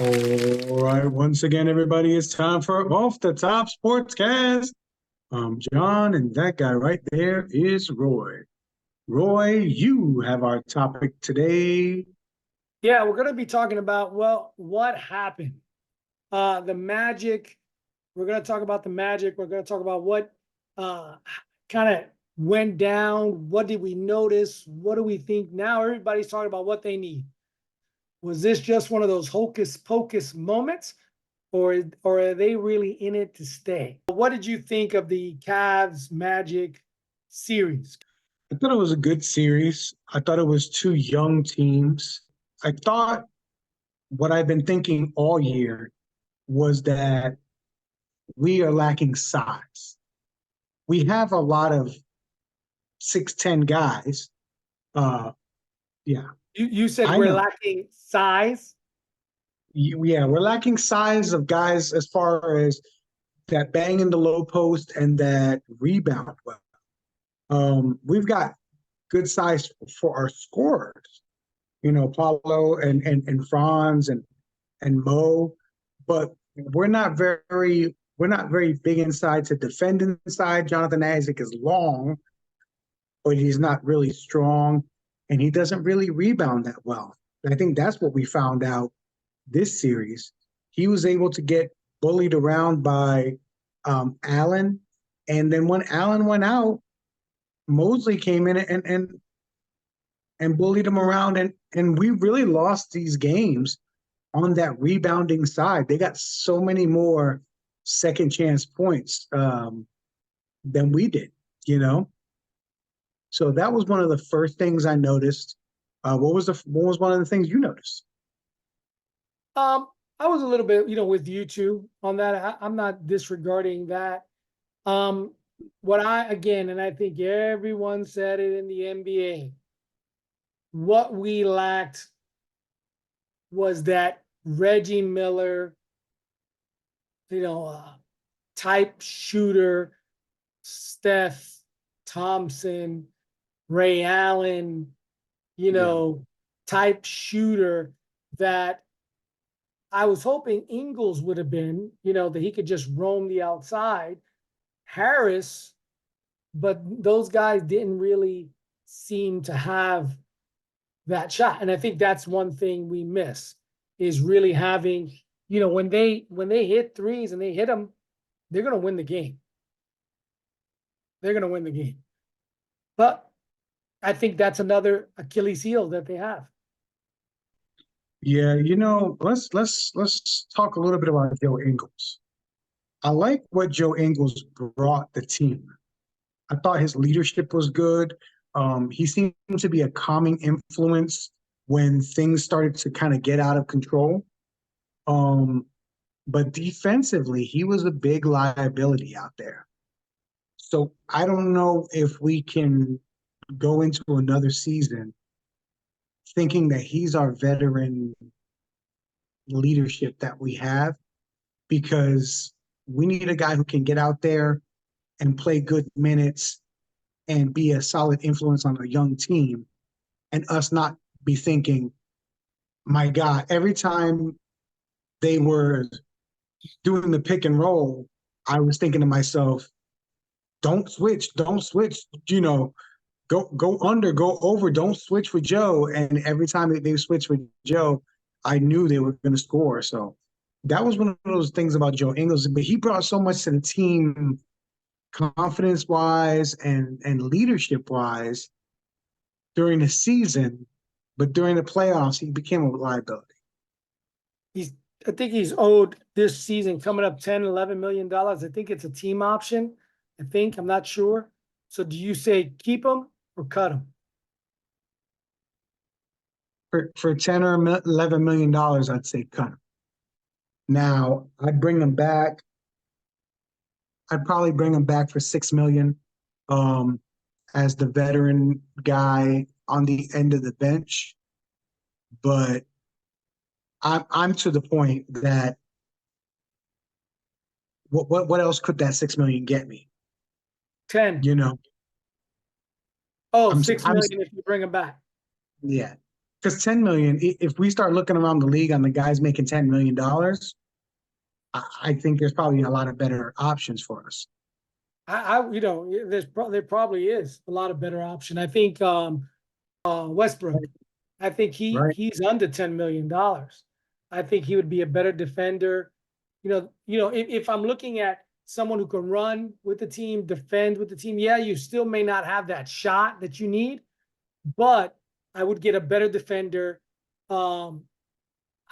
All right, once again, everybody, it's time for Off the Top Sportscast. I'm John, and that guy right there is Roy. Roy, you have our topic today. Yeah, we're going to be talking about, well, what happened? The Magic. We're going to talk about the Magic. We're going to talk about what kind of went down. What did we notice? What do we think now? Everybody's talking about what they need. Was this just one of those hocus pocus moments, or are they really in it to stay? What did you think of the Cavs Magic series? I thought it was a good series. I thought it was two young teams. I thought what I've been thinking all year was that we are lacking size. We have a lot of 6'10" guys. Yeah, You said I we're know. lacking size. Yeah, we're lacking size of guys as far as that bang in the low post and that rebound well. We've got good size for our scorers, Paulo and Franz and Mo, but we're not very big inside to defend inside. Jonathan Isaac is long, but he's not really strong, and he doesn't really rebound that well. I think that's what we found out this series. He was able to get bullied around by Allen, and then when Allen went out, Mosley came in and bullied him around, and we really lost these games on that rebounding side. They got so many more second chance points than we did, you know. So that was one of the first things I noticed. What was one of the things you noticed? I was a little bit, with you two on that. I'm not disregarding that. Um, and I think everyone said it in the NBA, what we lacked was that Reggie Miller, type shooter, Steph Thompson, Ray Allen, Yeah, type shooter that I was hoping Ingles would have been, that he could just roam the outside. Harris, but those guys didn't really seem to have that shot. And I think that's one thing we miss is really having, when they hit threes and they hit them, they're going to win the game. They're going to win the game. But I think that's another Achilles heel that they have. yeah. Let's talk a little bit about Joe Ingles. I like what Joe Ingles brought the team. I thought his leadership was good. He seemed to be a calming influence when things started to kind of get out of control. Um, but defensively, he was a big liability out there. So I don't know if we can go into another season thinking that he's our veteran leadership that we have, because we need a guy who can get out there and play good minutes and be a solid influence on a young team, and us not be thinking, my God, every time they were doing the pick and roll, I was thinking to myself, don't switch, go under, go over, don't switch with Joe. And every time they switched with Joe, I knew they were going to score. So that was one of those things about Joe Ingles, but he brought so much to the team, confidence wise and leadership wise during the season, but during the playoffs, he became a liability. I think he's owed this season coming up $10, $11 million. I think it's a team option. I'm not sure. So do you say keep him or cut him? For 10 or $11 million, I'd say cut him. Now, I'd probably bring him back for $6 million, as the veteran guy on the end of the bench. But I'm to the point that what else could that $6 million get me? 10. You know, Oh, I'm 6 I'm million if you bring him back. yeah. because 10 million, if we start looking around the league on the guys making $10 million, I think there's probably a lot of better options for us. There probably is a lot of better option. I think Westbrook. I think Right. he's under $10 million. I think he would be a better defender. If I'm looking at someone who can run with the team, defend with the team, yeah, you still may not have that shot that you need, but I would get a better defender. I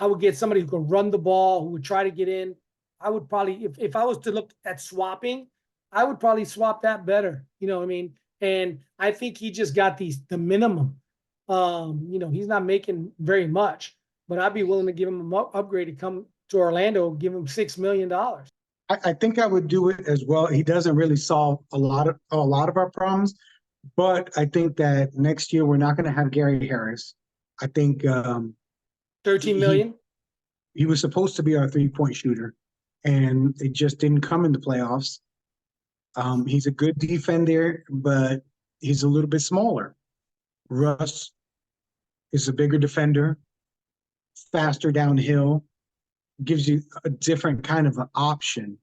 would get somebody who can run the ball, who would try to get in. I would probably, if I was to look at swapping, I would probably swap that better. You know what I mean? And I think he just got the minimum. He's not making very much, but I'd be willing to give him an upgrade to come to Orlando, give him $6 million. I think I would do it as well. He doesn't really solve a lot of our problems, but I think that next year we're not going to have Gary Harris. I think 13 million. He was supposed to be our 3-point shooter, and it just didn't come in the playoffs. He's a good defender, but he's a little bit smaller. Russ is a bigger defender, faster downhill, gives you a different kind of an option.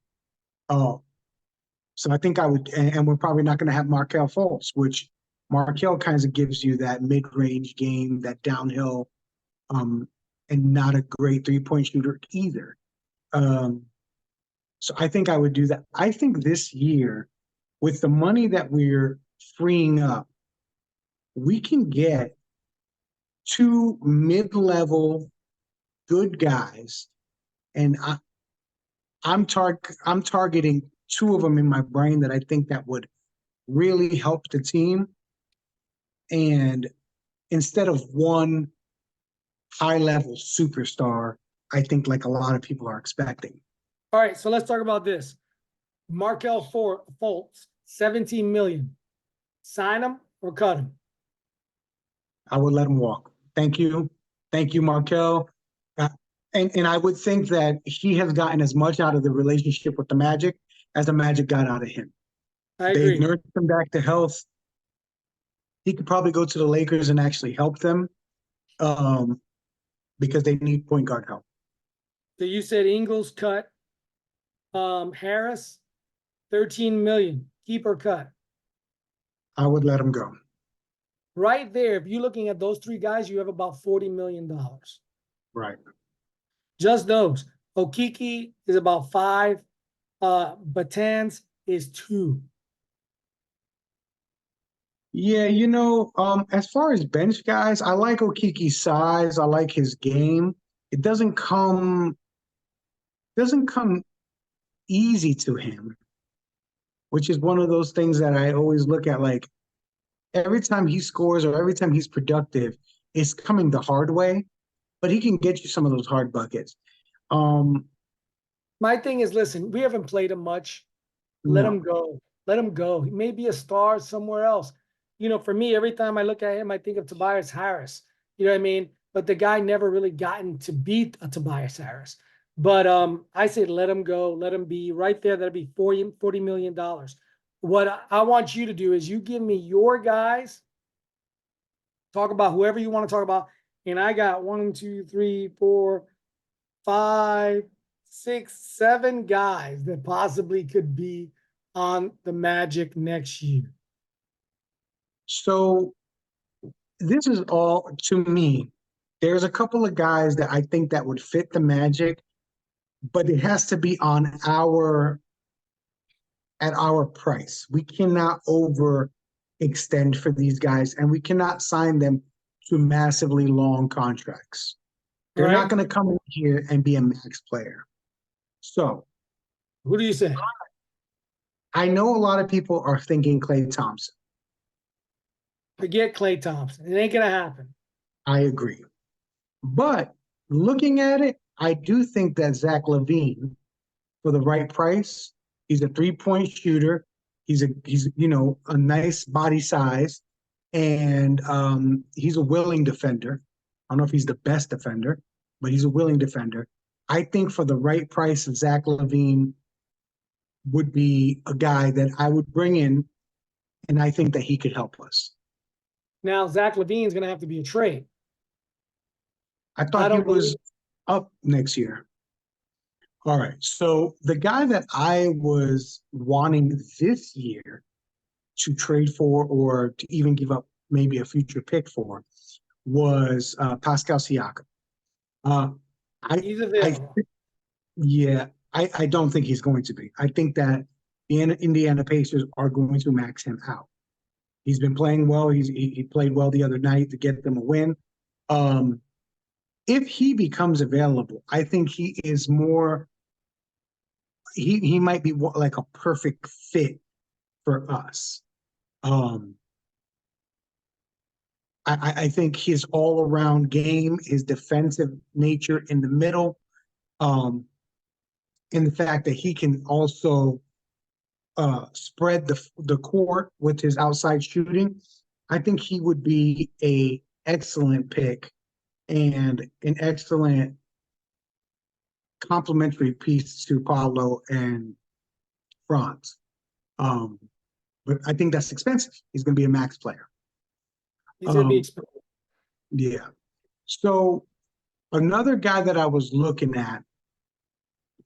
So I think I would, and we're probably not going to have Markelle Fultz, which Markelle kind of gives you that mid-range game, that downhill, and not a great 3-point shooter either. So I think I would do that. I think this year, with the money that we're freeing up, we can get 2 mid-level good guys, and I'm targeting 2 of them in my brain that I think that would really help the team. And instead of one high-level superstar, I think like a lot of people are expecting. All right, so let's talk about this. Markelle Fultz, 17 million. Sign him or cut him? I would let him walk. Thank you, Markelle. And I would think that he has gotten as much out of the relationship with the Magic as the Magic got out of him. I agree. They've nursed him back to health. He could probably go to the Lakers and actually help them, because they need point guard help. So you said Ingles cut. Harris, 13 million. Keep or cut? I would let him go. Right there, if you're looking at those 3 guys, you have about $40 million. Right. Just those. Okeke is about 5. Bertans is 2. Yeah, as far as bench guys, I like Okeke's size. I like his game. It doesn't come easy to him, which is one of those things that I always look at. Like every time he scores or every time he's productive, it's coming the hard way, but he can get you some of those hard buckets. My thing is, listen, we haven't played him much. Let him go. Let him go. He may be a star somewhere else. For me, every time I look at him, I think of Tobias Harris. You know what I mean? But the guy never really gotten to beat a Tobias Harris. But I say let him go. Let him be right there. That'd be $40 million. What I want you to do is you give me your guys. Talk about whoever you want to talk about. And I got 1, 2, 3, 4, 5, 6, 7 guys that possibly could be on the Magic next year. So this is all, to me, there's a couple of guys that I think that would fit the Magic, but it has to be at our price. We cannot overextend for these guys, and we cannot sign them to massively long contracts. They're not going to come in here and be a max player. So who do you say? I know a lot of people are thinking Klay Thompson. Forget Klay Thompson. It ain't going to happen. I agree. But looking at it, I do think that Zach LaVine, for the right price, he's a 3-point shooter. He's a nice body size, and he's a willing defender. I don't know if he's the best defender, but he's a willing defender. I think for the right price, Zach LaVine would be a guy that I would bring in, and I think that he could help us. Now, Zach LaVine is going to have to be a trade. I I thought he don't was believe, up next year. All right. So the guy that I was wanting this year to trade for or to even give up maybe a future pick for was Pascal Siakam. Uh, I, he's I, available. yeah, I don't think he's going to be. I think that the Indiana Pacers are going to max him out. He's been playing well. He played well the other night to get them a win. Um, if he becomes available, I think he is more. He might be like a perfect fit for us. Um, I think his all around game, his defensive nature in the middle, um, and the fact that he can also spread the court with his outside shooting, I think he would be a excellent pick and an excellent complementary piece to Paulo and Franz. Um, but I think that's expensive. He's going to be a max player. He's going to be Um, expensive. yeah. So another guy that I was looking at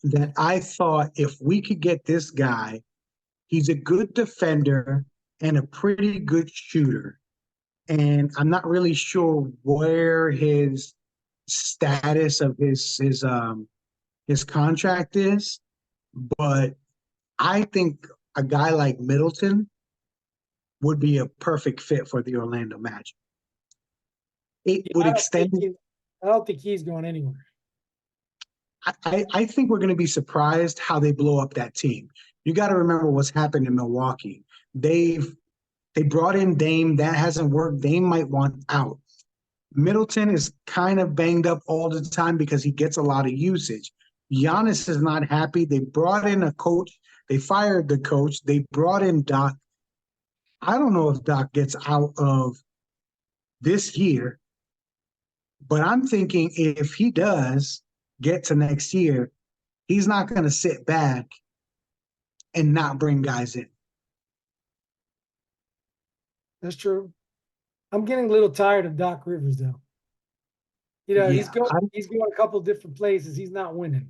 that I thought if we could get this guy, he's a good defender and a pretty good shooter. And I'm not really sure where his status of his contract is, but I think a guy like Middleton would be a perfect fit for the Orlando Magic. It Yeah, would extend. I don't think he's going anywhere. I think we're going to be surprised how they blow up that team. You got to remember what's happened in Milwaukee. They brought in Dame. That hasn't worked. Dame might want out. Middleton is kind of banged up all the time because he gets a lot of usage. Giannis is not happy. They brought in a coach. They fired the coach. They brought in Doc. I don't know if Doc gets out of this year, but I'm thinking if he does get to next year, he's not going to sit back and not bring guys in. That's true. I'm getting a little tired of Doc Rivers, though. You know, Yeah, he's going a couple different places. He's not winning.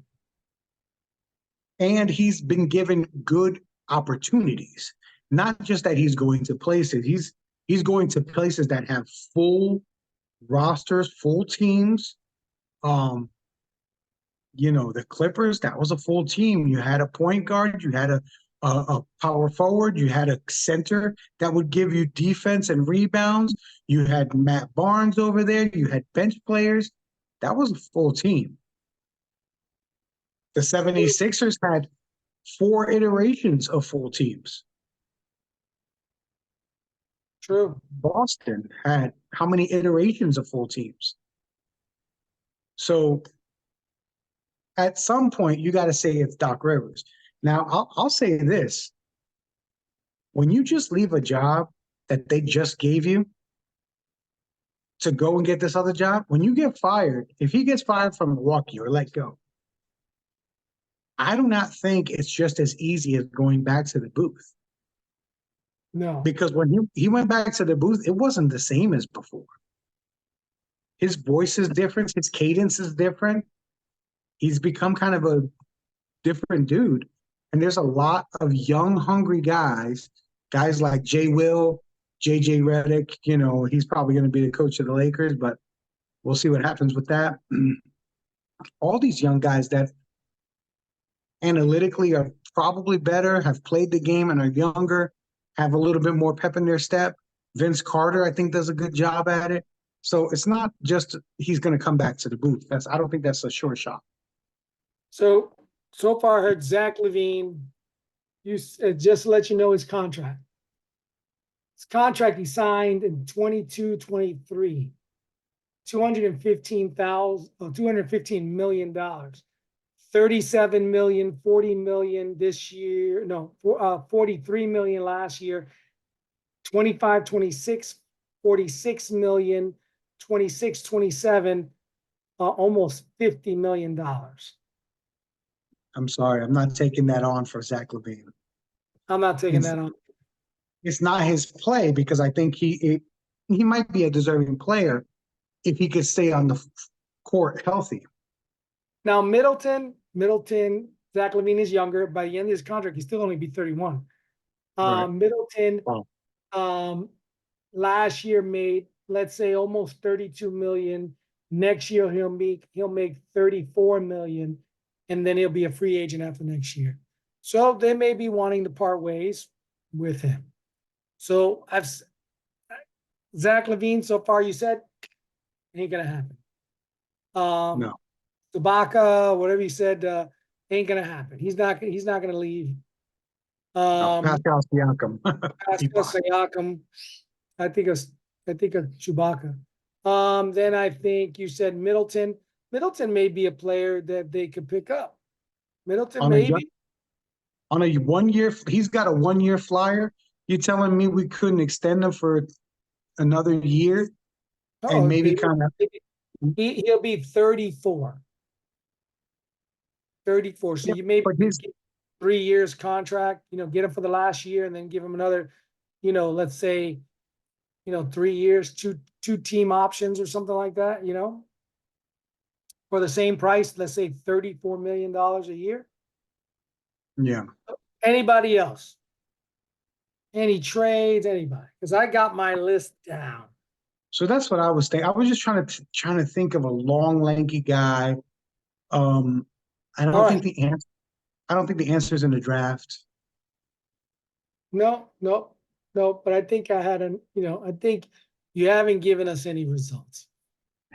and he's been given good opportunities. Not just that he's going to places. He's going to places that have full rosters, full teams. Um, the Clippers, that was a full team. You had a point guard, you had a power forward, you had a center that would give you defense and rebounds. You had Matt Barnes over there, you had bench players. That was a full team. The 76ers had 4 iterations of full teams. True. Boston had how many iterations of full teams? So at some point, you got to say it's Doc Rivers. Now, I'll say this. When you just leave a job that they just gave you to go and get this other job, when you get fired, if he gets fired from Milwaukee or let go, I do not think it's just as easy as going back to the booth. No. Because when he went back to the booth, it wasn't the same as before. His voice is different, his cadence is different. He's become kind of a different dude. And there's a lot of young, hungry guys like Jay Will, JJ Redick. He's probably going to be the coach of the Lakers, but we'll see what happens with that. All these young guys that analytically are probably better, have played the game and are younger, have a little bit more pep in their step. Vince Carter, I think, does a good job at it. So it's not just he's going to come back to the booth. I don't think that's a sure shot. So far I heard Zach LaVine, just to let you know his contract. His contract he signed in 22-23, $215 million. 37 million, 40 million this year. No, 43 million last year. 25, 26, 46 million, 26, 27, almost $50 million. I'm sorry, I'm not taking that on for Zach LaVine. I'm not taking that on. It's not his play because I think he might be a deserving player if he could stay on court healthy. Now Middleton, Zach LaVine is younger. By the end of his contract, he's still only be 31. Right. Middleton, Wow. last year made, let's say, almost 32 million. Next year he'll make 34 million, and then he'll be a free agent after next year. So they may be wanting to part ways with him. So Zach LaVine, so far you said ain't gonna happen. No. Ibaka, whatever you said, ain't gonna happen. He's not gonna leave. No. Pascal Siakam. Pascal Siakam. I think of Chewbacca. Then I think you said Middleton. Middleton may be a player that they could pick up. Middleton, maybe. On a 1 year, he's got a 1 year flyer. You telling me we couldn't extend him for another year? And maybe kind of. He'll be 34. 34. So you maybe get 3 years contract, get him for the last year and then give him another, let's say, 3 years, two team options or something like that, for the same price, let's say $34 million a year. Yeah. Anybody else? Any trades? Anybody? Because I got my list down. So that's what I was thinking. I was just trying to think of a long, lanky guy. I don't think the answer. I don't think the answer is in the draft. No. But I think I think you haven't given us any results.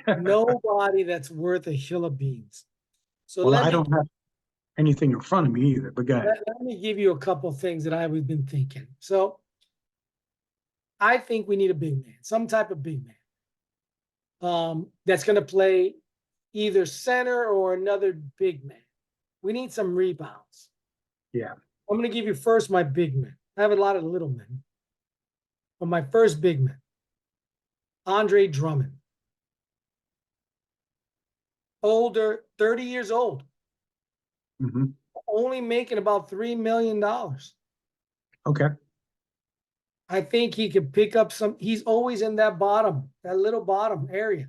Nobody that's worth a hill of beans. So well, I don't have anything in front of me either. But go ahead. Let me give you a couple of things that I've been thinking. So I think we need a big man, some type of big man, that's going to play either center or another big man. We need some rebounds. Yeah. I'm going to give you first my big man. I have a lot of little men. But my first big man, Andre Drummond. Older, 30 years old. Mm-hmm. Only making about $3 million. Okay. I think he could pick up he's always in that little bottom area.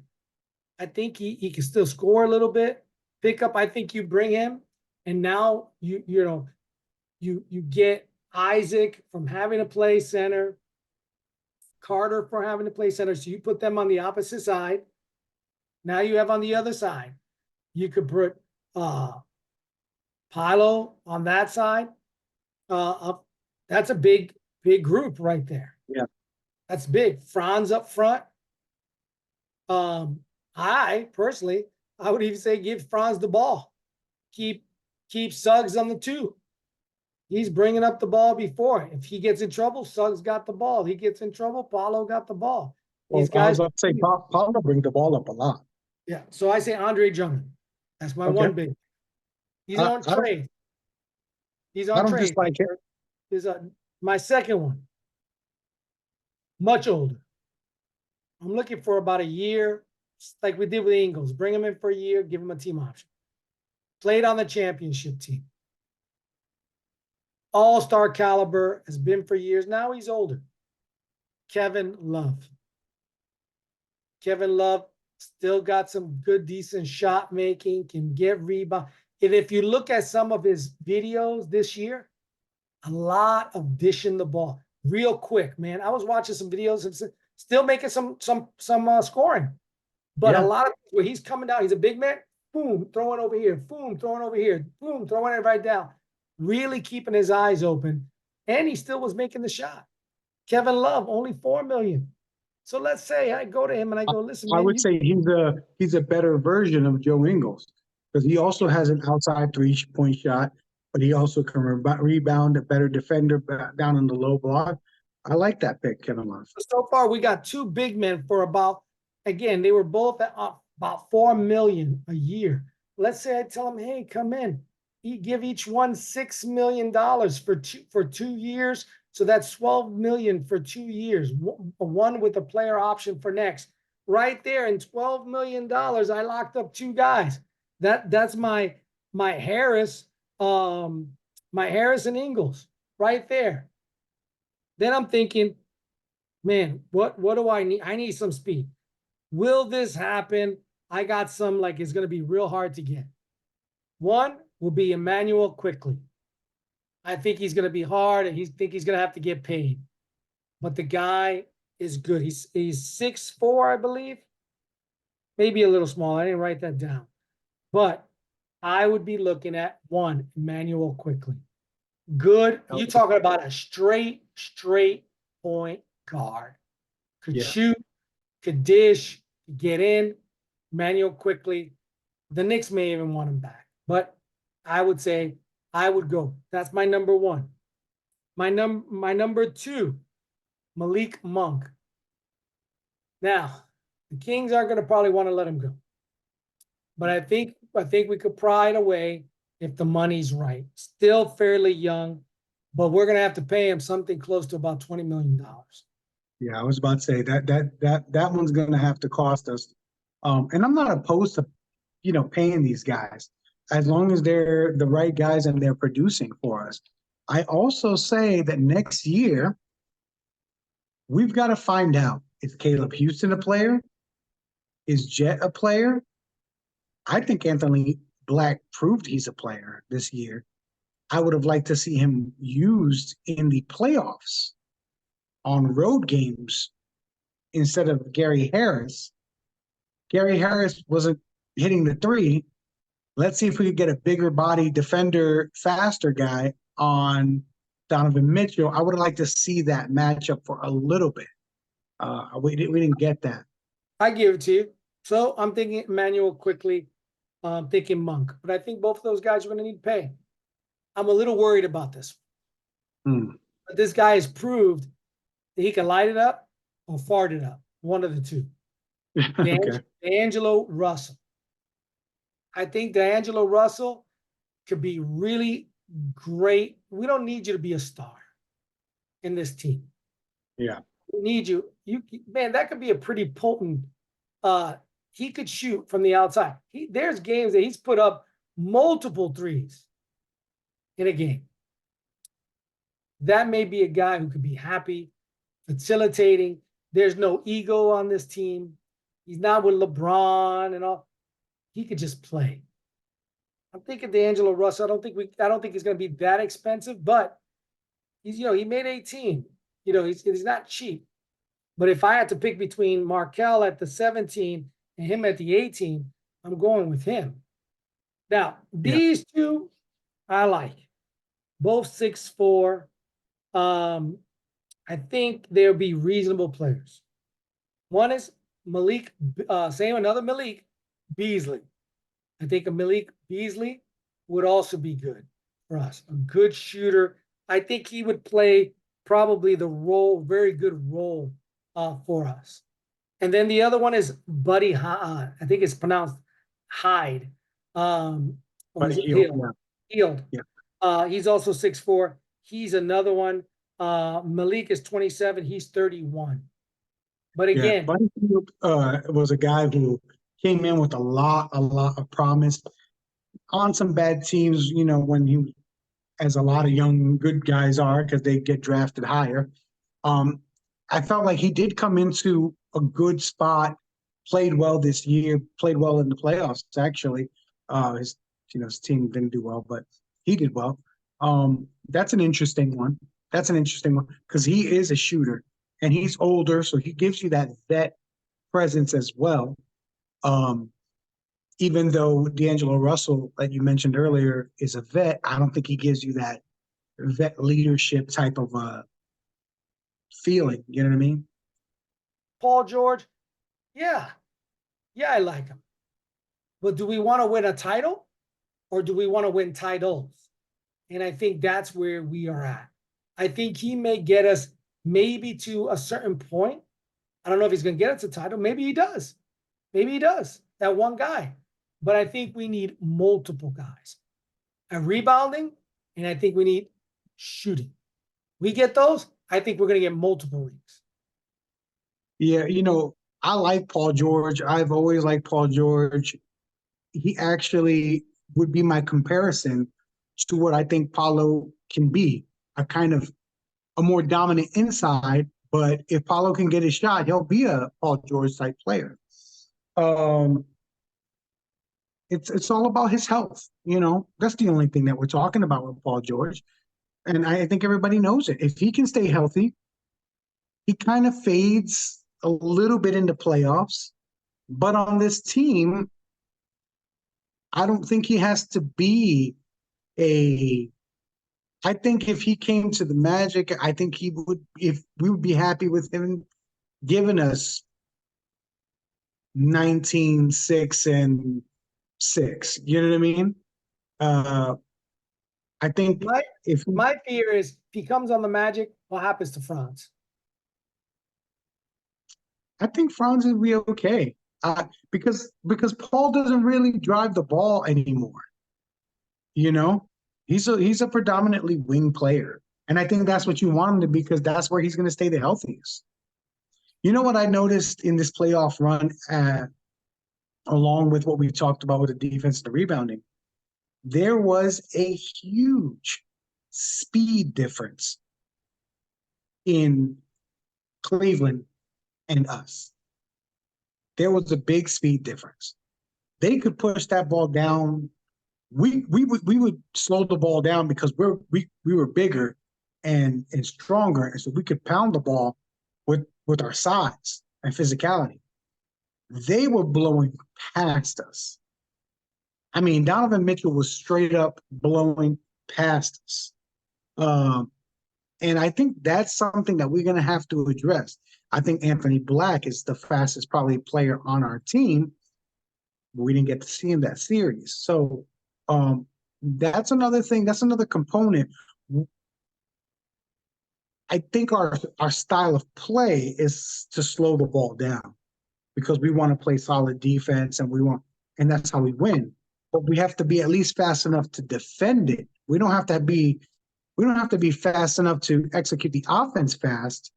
I think he can still score a little bit, pick up. I think you bring him, and now you get Isaac from having to play center, Carter for having to play center. So you put them on the opposite side. Now you have on the other side, you could put Paolo on that side. That's a big group right there. Yeah. That's big. Franz up front. I personally would even say give Franz the ball. Keep Suggs on the 2. He's bringing up the ball before. If he gets in trouble, Suggs got the ball. He gets in trouble, Paolo got the ball. These guys, I was about to say, Paolo bring the ball up a lot. Yeah, so I say Andre Drummond. That's my one big. He's on trade. He's on trade. I don't dislike it. My second one, much older. I'm looking for about a year, like we did with the Ingles. Bring him in for a year, give him a team option. Played on the championship team. All-star caliber, has been for years. Now he's older. Kevin Love. Kevin Love still got some good, decent shot making, can get rebound. And if you look at some of his videos this year, a lot of dishing the ball real quick, man. I was watching some videos and still making some scoring, but a lot of where he's coming down, he's a big man, boom, throwing over here, boom, throwing over here, boom, throwing it right down, really keeping his eyes open, and he still was making the shot. Kevin Love, only $4 million. So let's say I go to him and I go, listen, man, I would say he's a better version of Joe Ingles because he also has an outside 3-point shot, but he also can rebound, a better defender down in the low block. I like that pick, Kevin Love. So far, we got 2 big men for again, they were both at about $4 million a year. Let's say I tell them, hey, come in. You give each one $6 million for 2 years. So that's $12 million for 2 years. One with a player option for next. Right there in $12 million, I locked up 2 guys. That's my Harris, my Harris and Ingles right there. Then I'm thinking, man, what do I need? I need some speed. Will this happen? I got some like it's going to be real hard to get. One will be Emmanuel Quickly. I think he's going to be hard, and he's going to have to get paid. But the guy is good. He's 6'4", I believe. Maybe a little small. I didn't write that down. But I would be looking at one, Emmanuel Quickly. Good. You talking about a straight point guard. Could shoot, could dish, could get in. Emmanuel Quickly. The Knicks may even want him back. But I would say I would go. That's my number one. My number two, Malik Monk. Now, the Kings aren't going to probably want to let him go. But I think we could pry it away if the money's right. Still fairly young, but we're going to have to pay him something close to about $20 million. Yeah, I was about to say that one's going to have to cost us. And I'm not opposed to, paying these guys as long as they're the right guys and they're producing for us. I also say that next year we've got to find out, is Caleb Houston a player? Is Jet a player? I think Anthony Black proved he's a player this year. I would have liked to see him used in the playoffs on road games instead of Gary Harris. Gary Harris wasn't hitting the three. Let's see if we could get a bigger body defender, faster guy on Donovan Mitchell. I would have liked to see that matchup for a little bit. We didn't get that. I give it to you. So I'm thinking Emmanuel Quickly. I'm thinking Monk. But I think both of those guys are going to need pay. I'm a little worried about this. But this guy has proved that he can light it up or fart it up. One of the two. Okay. D'Angelo Russell. I think D'Angelo Russell could be really great. We don't need you to be a star in this team. Yeah. We need you. Man, that could be a pretty potent. He could shoot from the outside. There's games that he's put up multiple threes in a game. That may be a guy who could be happy, facilitating. There's no ego on this team. He's not with LeBron and all. He could just play. I'm thinking D'Angelo Russell. I don't think he's going to be that expensive, but he's, he made 18. He's not cheap. But if I had to pick between Markelle at the 17 and him at the 18, I'm going with him. Now, these two I like. Both 6'4". I think they'll be reasonable players. One is Malik, another Malik Beasley. I think a Malik Beasley would also be good for us. A good shooter. I think he would play probably the role, very good role for us. And then the other one is Buddy Hyde. I think it's pronounced Hyde. Hield. Yeah. He's also 6'4". He's another one. Malik is 27. He's 31. But again, Buddy Hield was a guy who came in with a lot of promise on some bad teams, when he, as a lot of young good guys are, because they get drafted higher. I felt like he did come into a good spot, played well this year, played well in the playoffs, actually. His team didn't do well, but he did well. That's an interesting one. Because he is a shooter and he's older, so he gives you that vet presence as well. Even though D'Angelo Russell, that you mentioned earlier, is a vet, I don't think he gives you that vet leadership type of feeling. You know what I mean? Paul George, yeah, I like him. But do we want to win a title or do we want to win titles? And I think that's where we are at. I think he may get us maybe to a certain point. I don't know if he's going to get us a title. Maybe he does. That one guy. But I think we need multiple guys. And rebounding, and I think we need shooting. We get those, I think we're going to get multiple rings. Yeah, I like Paul George. I've always liked Paul George. He actually would be my comparison to what I think Paolo can be. A more dominant inside, but if Paolo can get his shot, he'll be a Paul George type player. it's all about his health. That's the only thing that we're talking about with Paul George. And I think everybody knows it. If he can stay healthy, he kind of fades a little bit into playoffs. But on this team, I don't think he has to be I think if he came to the Magic, I think if we would be happy with him giving us 19, 6, and 6. You know what I mean? I think my fear is if he comes on the Magic, what happens to Franz? I think Franz will be okay. Because Paul doesn't really drive the ball anymore. He's a predominantly wing player. And I think that's what you want him to be, because that's where he's going to stay the healthiest. You know what I noticed in this playoff run, along with what we talked about with the defense and the rebounding? There was a huge speed difference in Cleveland and us. There was a big speed difference. They could push that ball down. We would slow the ball down because we were bigger and stronger, and so we could pound the ball with our size and physicality. They were blowing past us. I mean, Donovan Mitchell was straight up blowing past us. And I think that's something that we're going to have to address. I think Anthony Black is the fastest probably player on our team. We didn't get to see him that series. So that's another thing. That's another component. I think our style of play is to slow the ball down because we want to play solid defense and that's how we win. But we have to be at least fast enough to defend it. We don't have to be fast enough to execute the offense fast.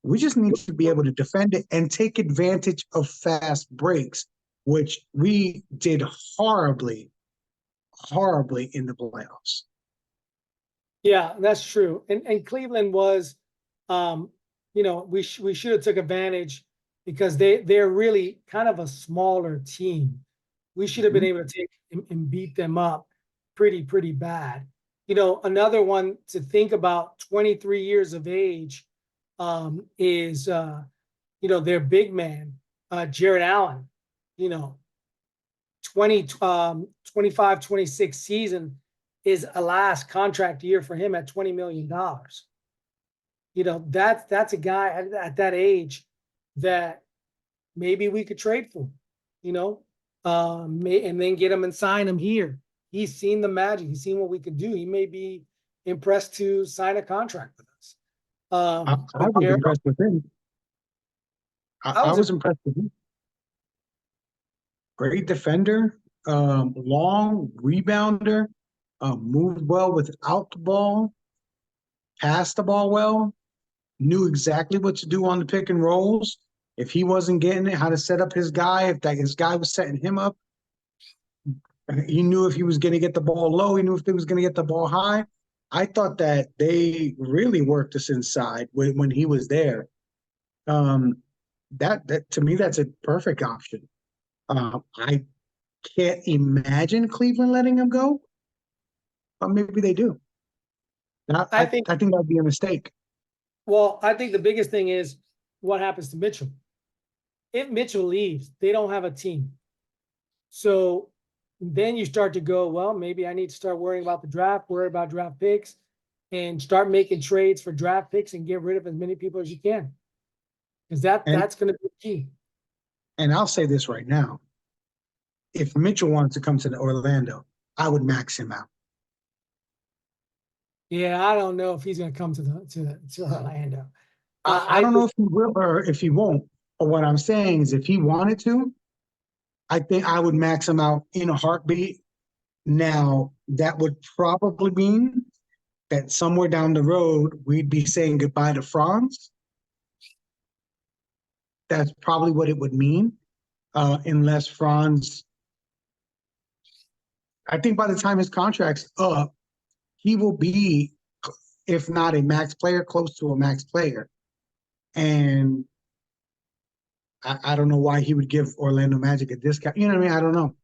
We just need to be able to defend it and take advantage of fast breaks, which we did horribly in the playoffs. Yeah, that's true. And Cleveland was, we should have took advantage because they're really kind of a smaller team. We should have been able to take and beat them up pretty bad. Another one to think about, 23 years of age, is their big man, Jarrett Allen. 25, 26 season is a last contract year for him at $20 million. That's a guy at that age that maybe we could trade for, and then get him and sign him here. He's seen the Magic. He's seen what we could do. He may be impressed to sign a contract with us. I was impressed with him. I was impressed with him. Great defender, long rebounder, moved well without the ball, passed the ball well, knew exactly what to do on the pick and rolls. If he wasn't getting it, how to set up his guy. If his guy was setting him up, he knew if he was going to get the ball low. He knew if he was going to get the ball high. I thought that they really worked us inside when he was there. That to me, that's a perfect option. I can't imagine Cleveland letting him go, but maybe they do. I think that'd be a mistake. Well, I think the biggest thing is what happens to Mitchell. If Mitchell leaves, they don't have a team. So then you start to go, well, maybe I need to start worrying about the draft, worry about draft picks, and start making trades for draft picks and get rid of as many people as you can. Because that's going to be key. And I'll say this right now. If Mitchell wanted to come to Orlando, I would max him out. Yeah, I don't know if he's going to come to Orlando. I don't know if he will or if he won't. But what I'm saying is if he wanted to, I think I would max him out in a heartbeat. Now, that would probably mean that somewhere down the road, we'd be saying goodbye to Franz. That's probably what it would mean, unless Franz, I think by the time his contract's up, he will be, if not a max player, close to a max player. And I don't know why he would give Orlando Magic a discount. You know what I mean? I don't know.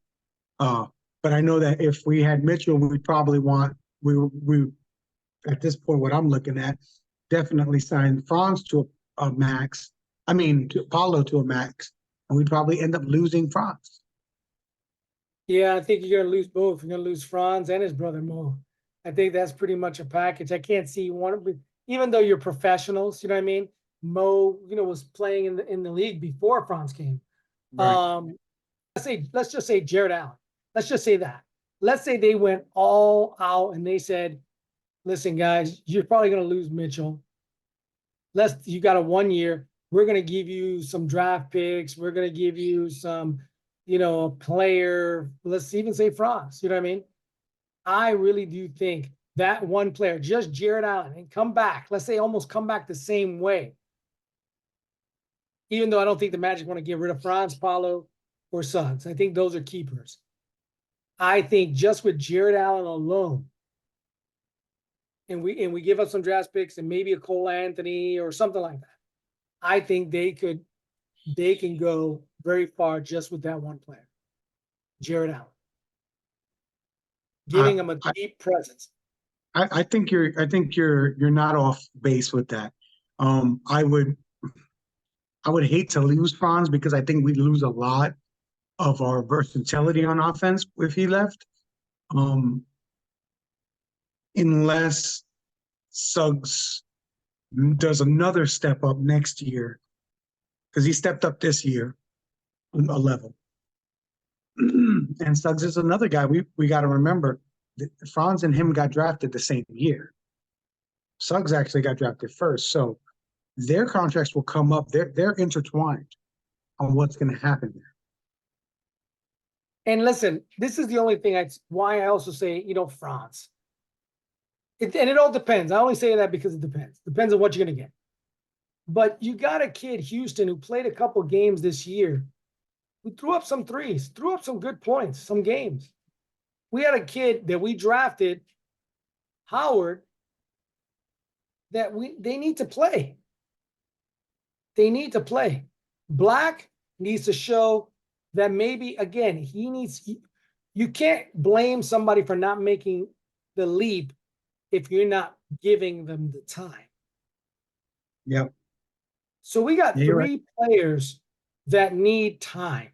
But I know that if we had Mitchell, we'd probably we at this point, what I'm looking at, definitely sign Franz to a max. I mean, to Paulo to a max, and we'd probably end up losing Franz. Yeah, I think you're gonna lose both. You're gonna lose Franz and his brother Mo. I think that's pretty much a package. I can't see one of them, even though you're professionals, you know what I mean? Mo, was playing in the league before Franz came. Let's just say Jared Allen. Let's just say that. Let's say they went all out and they said, listen, guys, you're probably gonna lose Mitchell. You got a 1 year. We're gonna give you some draft picks. We're gonna give you some, a player. Let's even say Franz. You know what I mean? I really do think that one player, just Jared Allen, and come back. Let's say almost come back the same way. Even though I don't think the Magic want to get rid of Franz, Paulo, or Suggs. I think those are keepers. I think just with Jared Allen alone, and we give up some draft picks and maybe a Cole Anthony or something like that, I think they can go very far just with that one player, Jared Allen, giving him a deep presence. I think you're not off base with that. I would hate to lose Franz because I think we'd lose a lot of our versatility on offense if he left. Unless Suggs does another step up next year, because he stepped up this year a level. And Suggs is another guy we got to remember. Franz and him got drafted the same year. Suggs actually got drafted first, so their contracts will come up. They're intertwined on what's going to happen there. And listen, this is the only thing why I also say, Franz. And it all depends. I only say that because it depends. Depends on what you're going to get. But you got a kid, Houston, who played a couple games this year, who threw up some threes, threw up some good points, some games. We had a kid that we drafted, Howard, that they need to play. They need to play. Black needs to show that maybe, again, you can't blame somebody for not making the leap if you're not giving them the time. Yep. So we got three players that need time.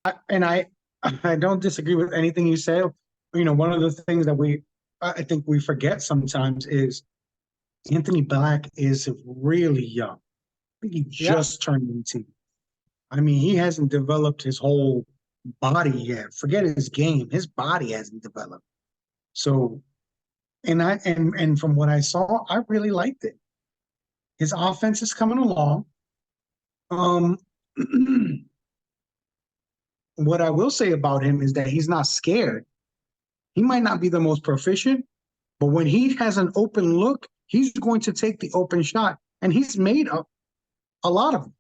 I don't disagree with anything you say. One of the things that I think we forget sometimes is Anthony Black is really young. I think he just turned 18. I mean, he hasn't developed his whole body yet. Forget his game. His body hasn't developed. So, and from what I saw, I really liked it. His offense is coming along. What I will say about him is that he's not scared. He might not be the most proficient, but when he has an open look, he's going to take the open shot, and he's made a lot of them.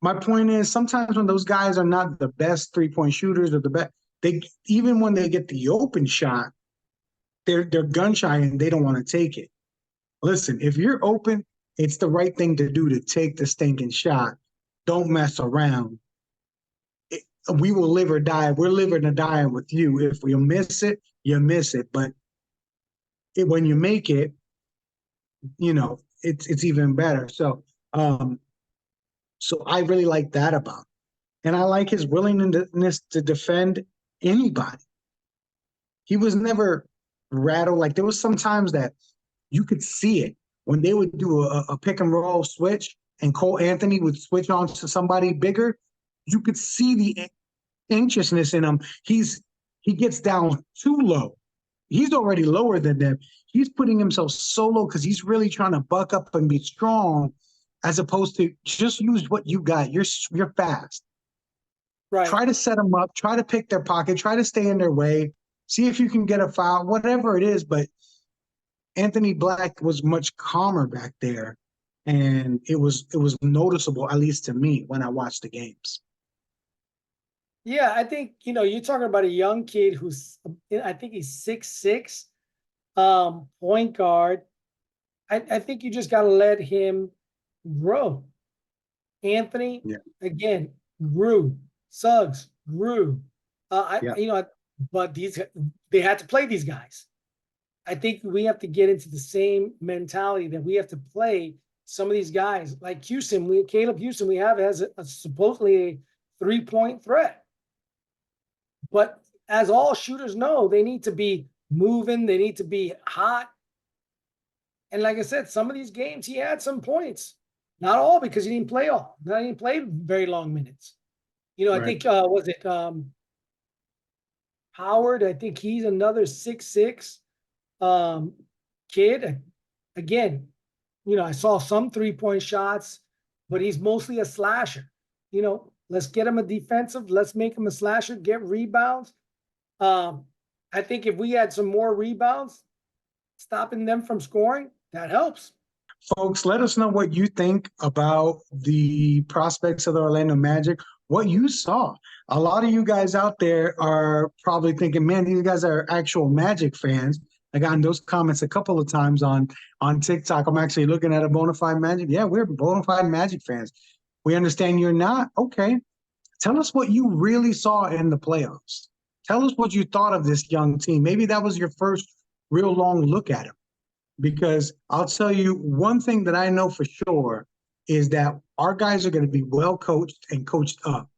My point is, sometimes when those guys are not the best three-point shooters or the best, even when they get the open shot, they're gun shy and they don't want to take it. Listen, if you're open, it's the right thing to do to take the stinking shot. Don't mess around. We will live or die. We're living or dying with you. If we miss it, you miss it. But when you make it, it's even better. So I really like that about him. And I like his willingness to defend anybody. He was never rattled. Like, there was some times that you could see it when they would do a pick and roll switch and Cole Anthony would switch on to somebody bigger. You could see the anxiousness in him. He gets down too low. He's already lower than them. He's putting himself so low because he's really trying to buck up and be strong, as opposed to just use what you got. You're fast. Right. Try to set them up. Try to pick their pocket. Try to stay in their way. See if you can get a foul, whatever it is. But Anthony Black was much calmer back there, and it was noticeable, at least to me, when I watched the games. Yeah, I think, you're talking about a young kid who's, I think he's 6'6", point guard. I think you just got to let him grow. Anthony, again, grew. Suggs grew. Yeah. But they had to play these guys. I think we have to get into the same mentality that we have to play some of these guys like Houston. Caleb Houston, we have as a supposedly a 3-point threat. But as all shooters know, they need to be moving, they need to be hot. And like I said, some of these games he had some points. Not all because he didn't play all. He didn't play very long minutes. I Right. think was it Howard? I think he's another 6'6" kid. Again, I saw some 3-point shots, but he's mostly a slasher. Let's get him a defensive. Let's make him a slasher. Get rebounds. I think if we had some more rebounds, stopping them from scoring, that helps. Folks, let us know what you think about the prospects of the Orlando Magic, what you saw. A lot of you guys out there are probably thinking, man, these guys are actual Magic fans. I got in those comments a couple of times on TikTok. I'm actually looking at a bona fide Magic. Yeah, we're bona fide Magic fans. We understand you're not. Okay. Tell us what you really saw in the playoffs. Tell us what you thought of this young team. Maybe that was your first real long look at them. Because I'll tell you one thing that I know for sure is that our guys are going to be well coached and coached up.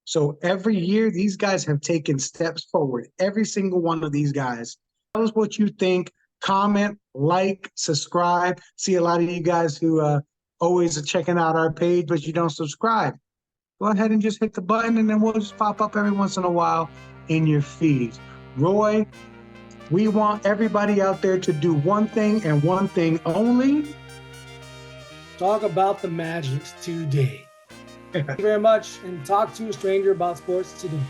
So every year, these guys have taken steps forward. Every single one of these guys. Tell us what you think. Comment, like, subscribe. See a lot of you guys who always are checking out our page, but you don't subscribe. Go ahead and just hit the button, and then we'll just pop up every once in a while in your feeds. Roy, we want everybody out there to do one thing and one thing only. Talk about the Magics today. Thank you very much, and talk to a stranger about sports today.